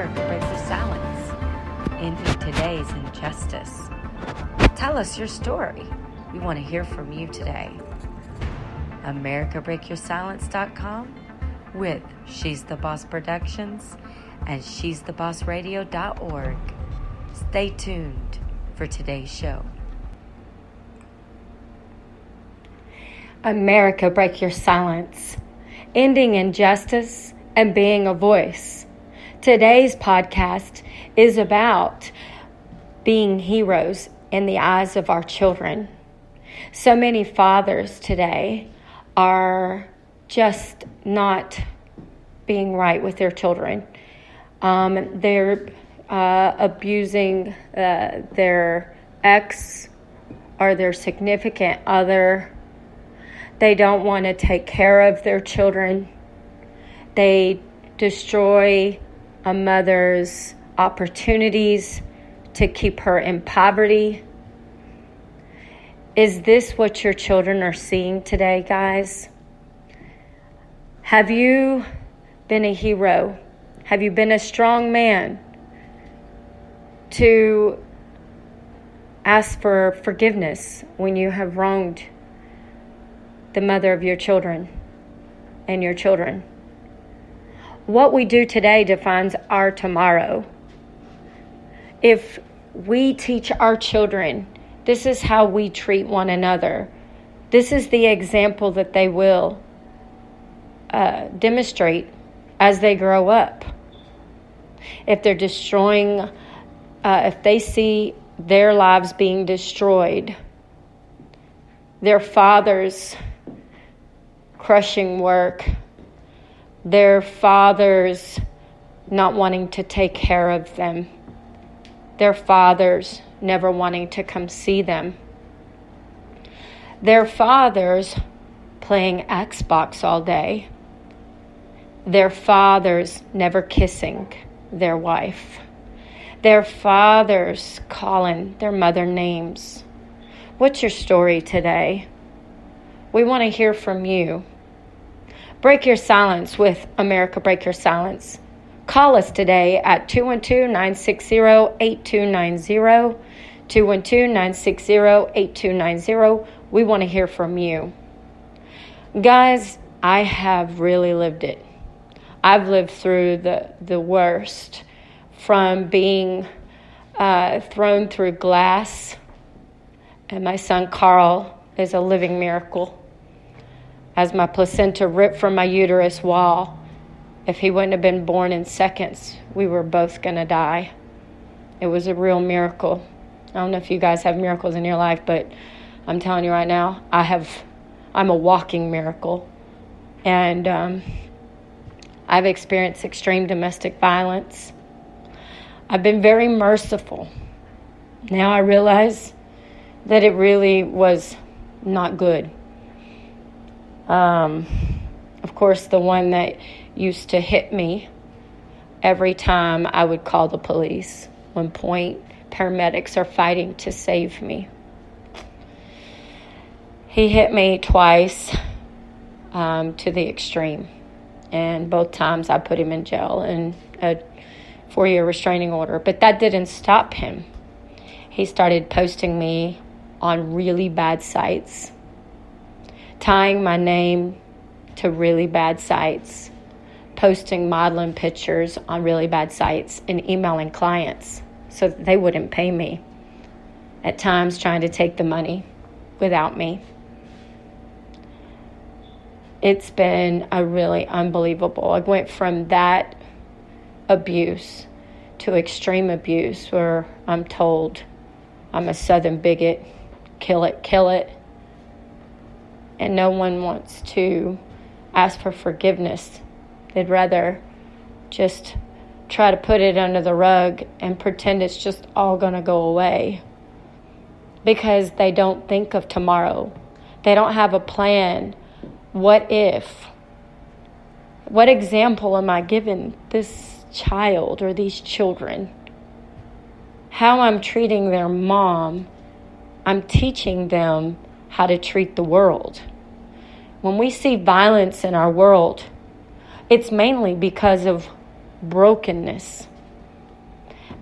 America breaks the silence, ending today's injustice. Tell us your story. We want to hear from you today. AmericaBreakYourSilence.com with She's the Boss Productions and She'sTheBossRadio.org. Stay tuned for today's show. America, break your silence, ending injustice and being a voice. Today's podcast is about being heroes in the eyes of our children. So many fathers today are just not being right with their children. They're abusing their ex or their significant other. They don't want to take care of their children. They destroy a mother's opportunities to keep her in poverty. Is this what your children are seeing today, guys? Have you been a hero? Have you been a strong man to ask for forgiveness when you have wronged the mother of your children and your children? What we do today defines our tomorrow. If we teach our children, this is how we treat one another, this is the example that they will demonstrate as they grow up. If they're destroying, if they see their lives being destroyed, their fathers crushing work, their fathers not wanting to take care of them, their fathers never wanting to come see them, their fathers playing Xbox all day, their fathers never kissing their wife, their fathers calling their mother names. What's your story today? We want to hear from you. Break your silence with America Break Your Silence. Call us today at 212-960-8290, 212-960-8290. We want to hear from you. Guys, I have really lived it. I've lived through the worst, from being thrown through glass, and my son Carl is a living miracle. As my placenta ripped from my uterus wall, if he wouldn't have been born in seconds, we were both going to die. It was a real miracle. I don't know if you guys have miracles in your life, but I'm telling you right now, I'm a walking miracle. And I've experienced extreme domestic violence. I've been very merciful. Now I realize that it really was not good. Of course, the one that used to hit me every time I would call the police. One point, paramedics are fighting to save me. He hit me twice to the extreme. And both times I put him in jail and a 4-year restraining order. But that didn't stop him. He started posting me on really bad sites, tying my name to really bad sites, posting modeling pictures on really bad sites, and emailing clients so that they wouldn't pay me. At times trying to take the money without me. It's been a really unbelievable. I went from that abuse to extreme abuse where I'm told I'm a Southern bigot, kill it. And no one wants to ask for forgiveness. They'd rather just try to put it under the rug and pretend it's just all going to go away. Because they don't think of tomorrow. They don't have a plan. What if? What example am I giving this child or these children? How I'm treating their mom, I'm teaching them how to treat the world. When we see violence in our world, it's mainly because of brokenness.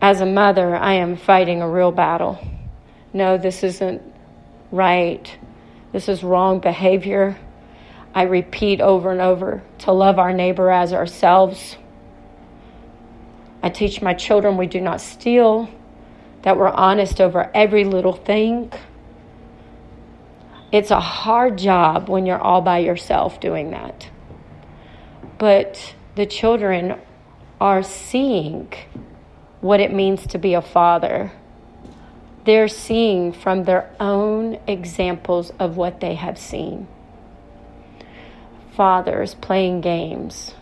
As a mother, I am fighting a real battle. No, this isn't right. This is wrong behavior. I repeat over and over to love our neighbor as ourselves. I teach my children we do not steal, that we're honest over every little thing. It's a hard job when you're all by yourself doing that. But the children are seeing what it means to be a father. They're seeing from their own examples of what they have seen. Fathers playing games,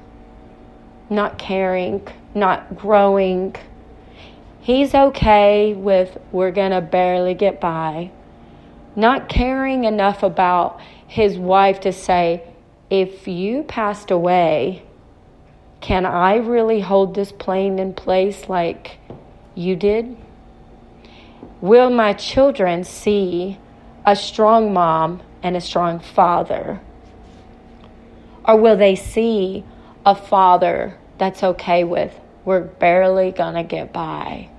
not caring, not growing. He's okay with we're going to barely get by. Not caring enough about his wife to say, if you passed away, can I really hold this plane in place like you did? Will my children see a strong mom and a strong father? Or will they see a father that's okay with, we're barely going to get by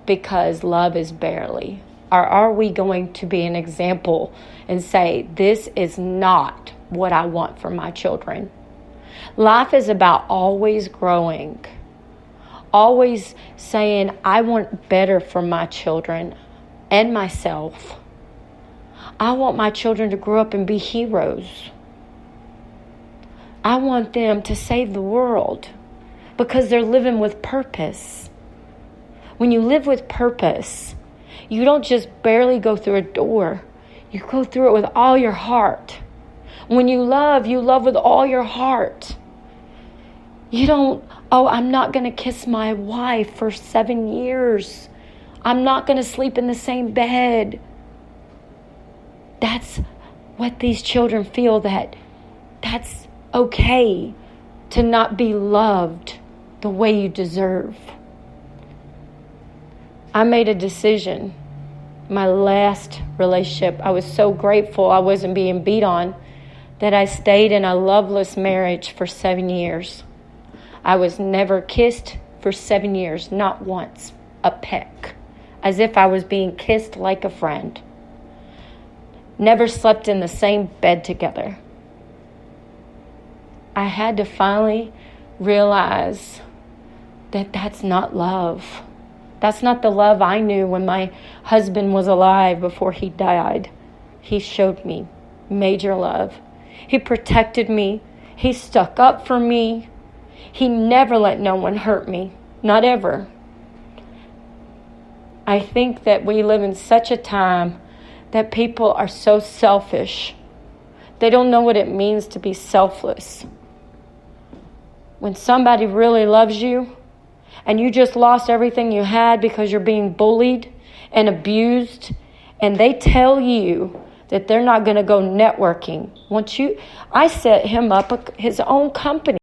because love is barely? Or are we going to be an example and say, this is not what I want for my children? Life is about always growing, always saying, I want better for my children and myself. I want my children to grow up and be heroes. I want them to save the world because they're living with purpose. When you live with purpose, you don't just barely go through a door. You go through it with all your heart. When you love with all your heart. You don't, I'm not going to kiss my wife for 7 years. I'm not going to sleep in the same bed. That's what these children feel, that's okay to not be loved the way you deserve. I made a decision. My last relationship, I was so grateful I wasn't being beat on that I stayed in a loveless marriage for 7 years. I was never kissed for 7 years, not once, a peck, as if I was being kissed like a friend. Never slept in the same bed together. I had to finally realize that that's not love. That's not the love I knew when my husband was alive before he died. He showed me major love. He protected me. He stuck up for me. He never let no one hurt me. Not ever. I think that we live in such a time that people are so selfish. They don't know what it means to be selfless. When somebody really loves you and you just lost everything you had because you're being bullied and abused, and they tell you that they're not going to go networking. I set him up his own company.